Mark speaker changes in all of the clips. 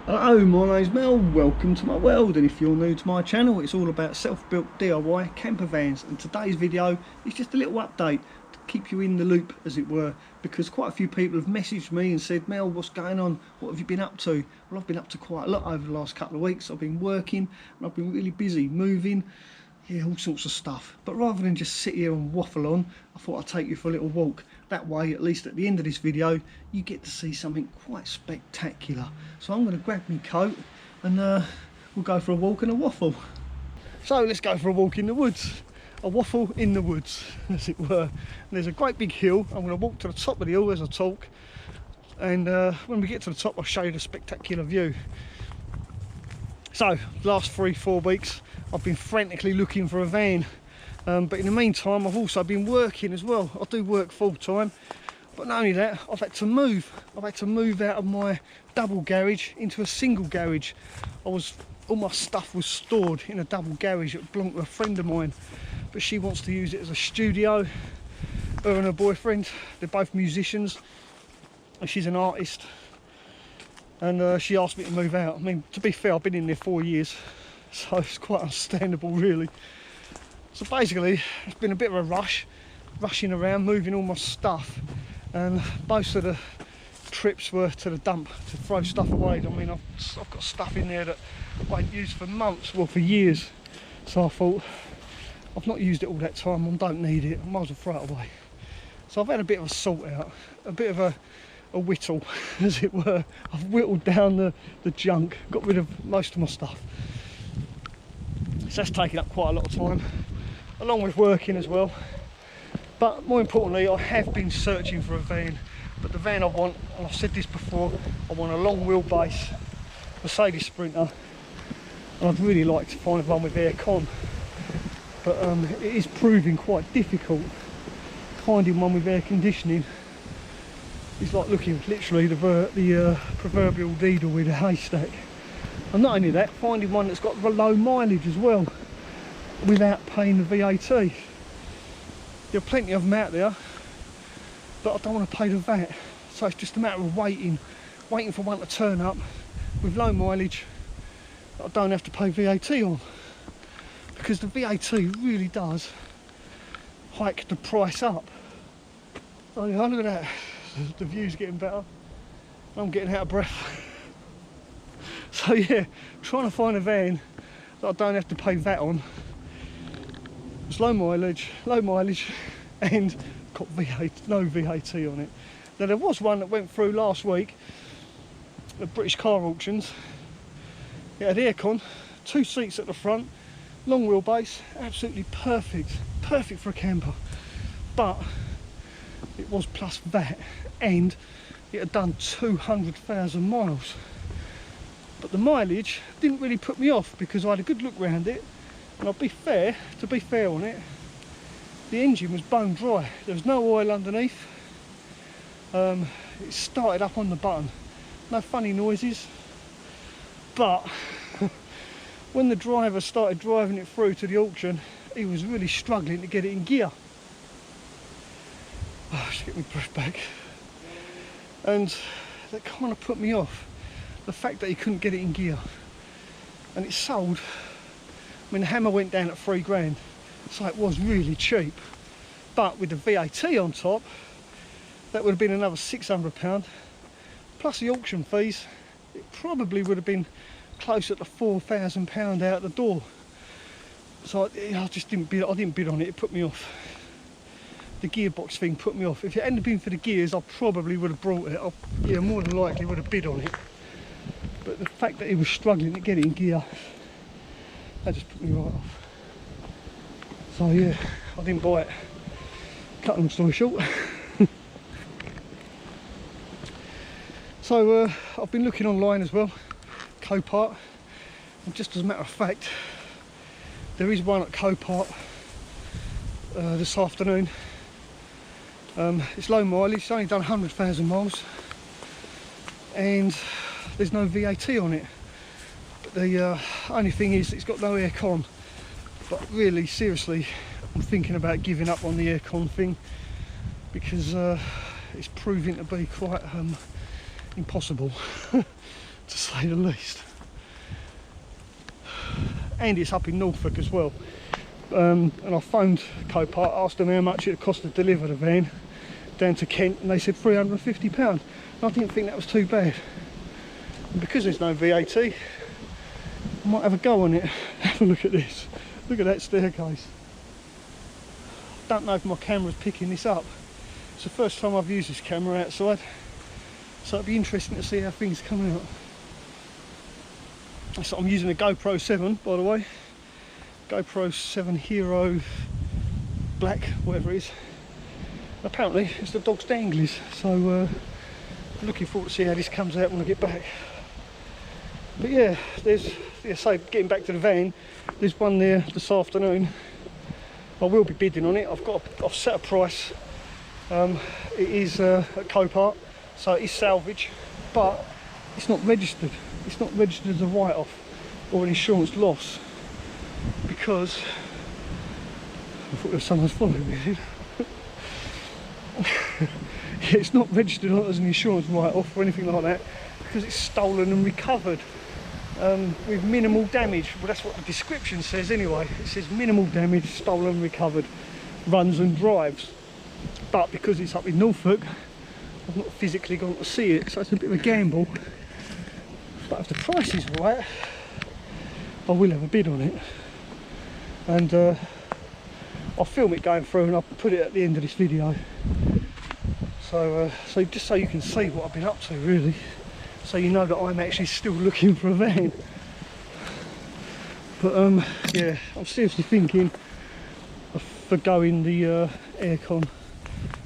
Speaker 1: Hello, my name's Mel, welcome to my world, and if you're new to my channel, it's all about self-built DIY camper vans, and today's video is just a little update to keep you in the loop, as it were, because quite a few people have messaged me and said, Mel, what's going on, what have you been up to? Well, I've been up to quite a lot over the last couple of weeks. I've been working and I've been really busy moving, yeah, all sorts of stuff. But rather than just sit here and waffle on, I thought I'd take you for a little walk. That way, at least at the end of this video, you get to see something quite spectacular. So I'm going to grab my coat and we'll go for a walk and a waffle. So let's go for a walk in the woods. A waffle in the woods, as it were. And there's a great big hill. I'm going to walk to the top of the hill as I talk. And when we get to the top, I'll show you the spectacular view. So, the last 3-4 weeks, I've been frantically looking for a van. But in the meantime, I've also been working as well. I do work full time, but not only that, I've had to move. I've had to move out of my double garage into a single garage. All my stuff was stored in a double garage that belonged to a friend of mine, but she wants to use it as a studio. Her and her boyfriend, they're both musicians, and she's an artist. And she asked me to move out. I mean, to be fair, I've been in there 4 years, so it's quite understandable, really. So basically, it's been a bit of a rushing around, moving all my stuff, and most of the trips were to the dump to throw stuff away. I mean, I've got stuff in there that I ain't used for months, well, for years. So I thought, I've not used it all that time, I don't need it, I might as well throw it away. So I've had a bit of a sort out, a bit of a whittle, as it were. I've whittled down the junk, got rid of most of my stuff. So that's taken up quite a lot of time, along with working as well. But more importantly, I have been searching for a van. But the van I want, and I've said this before, I want a long wheelbase Mercedes Sprinter. And I'd really like to find one with air con. But it is proving quite difficult finding one with air conditioning. It's like looking literally the proverbial needle with a haystack. And not only that, finding one that's got low mileage as well, without paying the VAT. There are plenty of them out there, but I don't want to pay the VAT. So it's just a matter of waiting for one to turn up with low mileage that I don't have to pay VAT on. Because the VAT really does hike the price up. Oh, look at that. The view's getting better. I'm getting out of breath. So yeah, trying to find a van that I don't have to pay VAT on. It's low mileage, and got no VAT on it. Now there was one that went through last week at British car auctions. It had aircon, 2 seats at the front, long wheelbase, absolutely perfect for a camper. But it was plus VAT, and it had done 200,000 miles. But the mileage didn't really put me off, because I had a good look round it, and to be fair on it, the engine was bone dry. There was no oil underneath. It started up on the button, no funny noises. But when the driver started driving it through to the auction, he was really struggling to get it in gear. Oh, just get my breath back. And that kind of put me off. The fact that he couldn't get it in gear. And it sold, I mean, the hammer went down at 3 grand, so it was really cheap. But with the VAT on top, that would have been another £600, plus the auction fees. It probably would have been closer to £4,000 out the door. So I just didn't bid. I didn't bid on it. It put me off. The gearbox thing put me off. If it hadn't been for the gears, I probably would have brought it. Yeah, more than likely would have bid on it. But the fact that he was struggling to get it in gear, that just put me right off. So yeah, I didn't buy it. Cut long story short. So I've been looking online as well, Copart, and just as a matter of fact, there is one at Copart this afternoon. It's low mileage, it's only done 100,000 miles, and there's no VAT on it. But the only thing is, it's got no aircon. But really, seriously, I'm thinking about giving up on the aircon thing, because it's proving to be quite impossible. to say the least. And it's up in Norfolk as well. And I phoned Copart, asked them how much it would cost to deliver the van down to Kent, and they said £350. And I didn't think that was too bad. And because there's no VAT, I might have a go on it. Have a look at this. Look at that staircase. Don't know if my camera's picking this up. It's the first time I've used this camera outside, so it'd be interesting to see how things come out. So I'm using a GoPro 7, by the way. GoPro 7 Hero Black, whatever it is. Apparently it's the dog's danglies, so looking forward to see how this comes out when I get back. But yeah, there's, say, getting back to the van, there's one there this afternoon. I will be bidding on it. I've set a price. It is at Copart, so it is salvage, but it's not registered. It's not registered as a write-off or an insurance loss, because I thought there was someone's following me. It's not registered as an insurance write-off or anything like that, because it's stolen and recovered with minimal damage. Well, that's what the description says anyway. It says minimal damage, stolen and recovered, runs and drives. But because it's up in Norfolk, I've not physically gone to see it, so it's a bit of a gamble. But if the price is right, I will have a bid on it. And I'll film it going through and I'll put it at the end of this video. So just so you can see what I've been up to, really. So you know that I'm actually still looking for a van. But yeah, I'm seriously thinking of forgoing the aircon,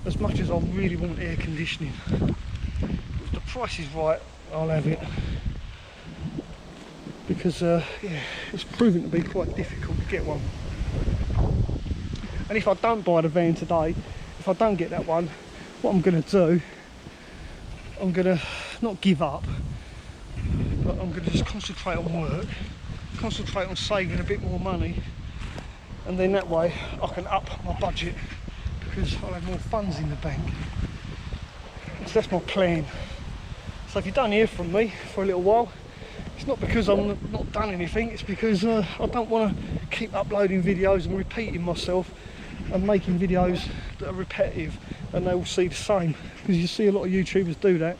Speaker 1: as much as I really want air conditioning. If the price is right, I'll have it. Because yeah, it's proving to be quite difficult to get one. And if I don't buy the van today, if I don't get that one, what I'm going to do, I'm going to not give up, but I'm going to just concentrate on work, concentrate on saving a bit more money, and then that way I can up my budget, because I'll have more funds in the bank. So that's my plan. So if you don't hear from me for a little while, it's not because I'm not done anything, it's because I don't want to keep uploading videos and repeating myself and making videos that are repetitive and they all see the same, because you see a lot of YouTubers do that,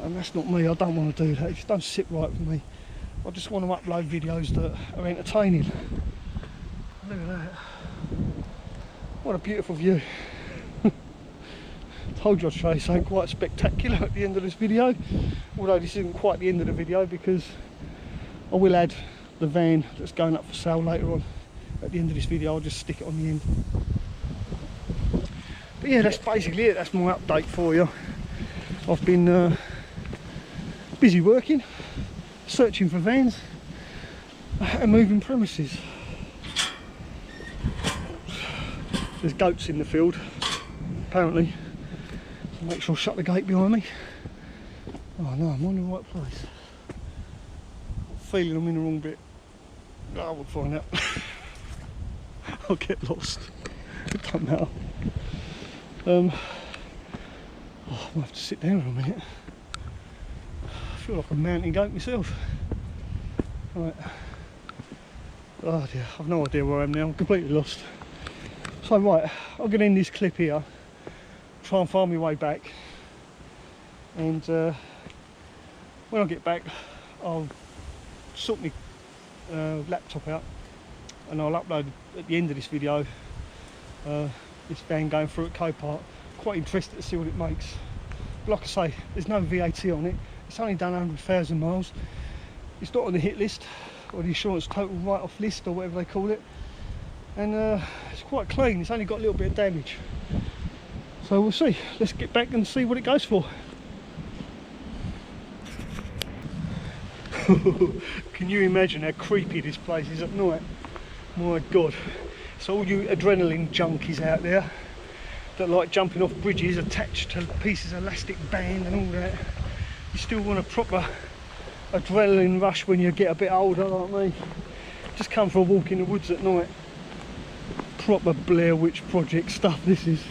Speaker 1: and that's not me. I don't want to do that. It just don't sit right for me. I just want to upload videos that are entertaining. Look at that. What a beautiful view. Told you I'd show you something quite spectacular at the end of this video, although this isn't quite the end of the video, because I will add the van that's going up for sale later on. At the end of this video I'll just stick it on the end. But yeah, that's basically it. That's my update for you. I've been busy working, searching for vans and moving premises. There's goats in the field, apparently. So make sure I shut the gate behind me. Oh no, I'm on the right place. I'm feeling I'm in the wrong bit. Oh, we'll find out. I'll get lost. It don't matter. Oh, I might have to sit down for a minute. I feel like a mountain goat myself. Right. Oh dear, I've no idea where I am now. I'm completely lost. So right, I'm going to end this clip here. Try and find my way back. And when I get back, I'll sort my laptop out, and I'll upload at the end of this video this van going through at Copart. Quite interested to see what it makes. But like I say, there's no VAT on it. It's only done 100,000 miles. It's not on the hit list or the insurance total write-off list or whatever they call it. And it's quite clean. It's only got a little bit of damage. So we'll see. Let's get back and see what it goes for. Can you imagine how creepy this place is at night? My God. So all you adrenaline junkies out there that like jumping off bridges attached to pieces of elastic band and all that, you still want a proper adrenaline rush when you get a bit older like me. Just come for a walk in the woods at night. Proper Blair Witch Project stuff this is.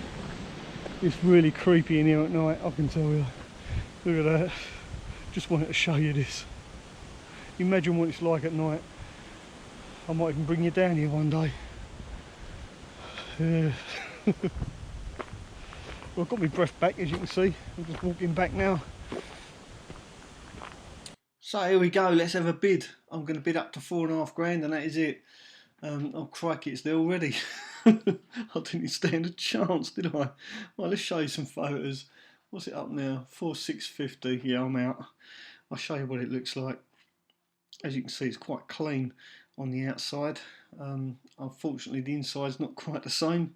Speaker 1: It's really creepy in here at night, I can tell you. Look at that. Just wanted to show you this. imagine what it's like at night. I might even bring you down here one day. Yeah. Well, I've got my breath back, as you can see. I'm just walking back now. So here we go, let's have a bid. I'm going to bid up to £4,500 and that is it. Oh crikey, it's there already. I didn't stand a chance, did I? Well, let's show you some photos. What's it up now? 4,650. Yeah, I'm out. I'll show you what it looks like. As you can see, it's quite clean on the outside. Unfortunately, the inside's not quite the same.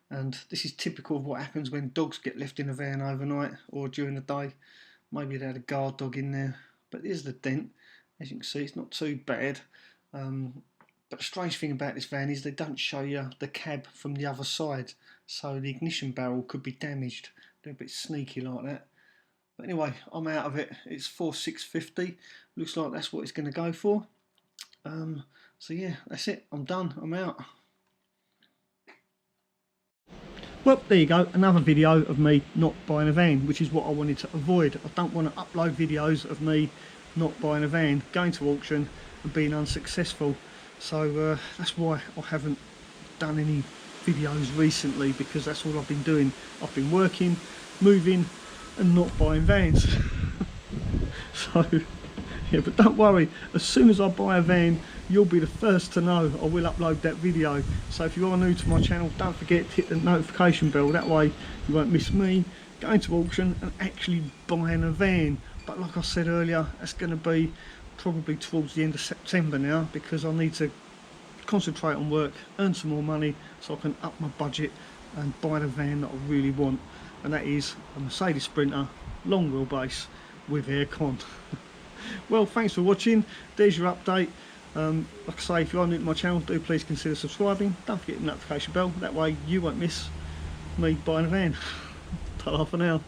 Speaker 1: And this is typical of what happens when dogs get left in a van overnight or during the day. Maybe they had a guard dog in there. But there's the dent. As you can see, it's not too bad. But the strange thing about this van is they don't show you the cab from the other side. So the ignition barrel could be damaged. They're a bit sneaky like that. But anyway, I'm out of it. It's 4,650. Looks like that's what it's going to go for. So yeah, that's it. I'm done. I'm out. Well, there you go, another video of me not buying a van, which is what I wanted to avoid. I don't want to upload videos of me not buying a van, going to auction and being unsuccessful. So that's why I haven't done any videos recently, because that's all I've been doing. I've been working, moving and not buying vans. So yeah, but don't worry, as soon as I buy a van, you'll be the first to know. I will upload that video. So if you are new to my channel, don't forget to hit the notification bell. That way you won't miss me going to auction and actually buying a van. But like I said earlier, that's going to be probably towards the end of September now, because I need to concentrate on work, earn some more money so I can up my budget and buy the van that I really want. And that is a Mercedes Sprinter, long wheelbase with aircon. Well, thanks for watching. There's your update. Like I say, if you are new to my channel, do please consider subscribing. Don't forget the notification bell. That way you won't miss me buying a van. Ta-ra for now.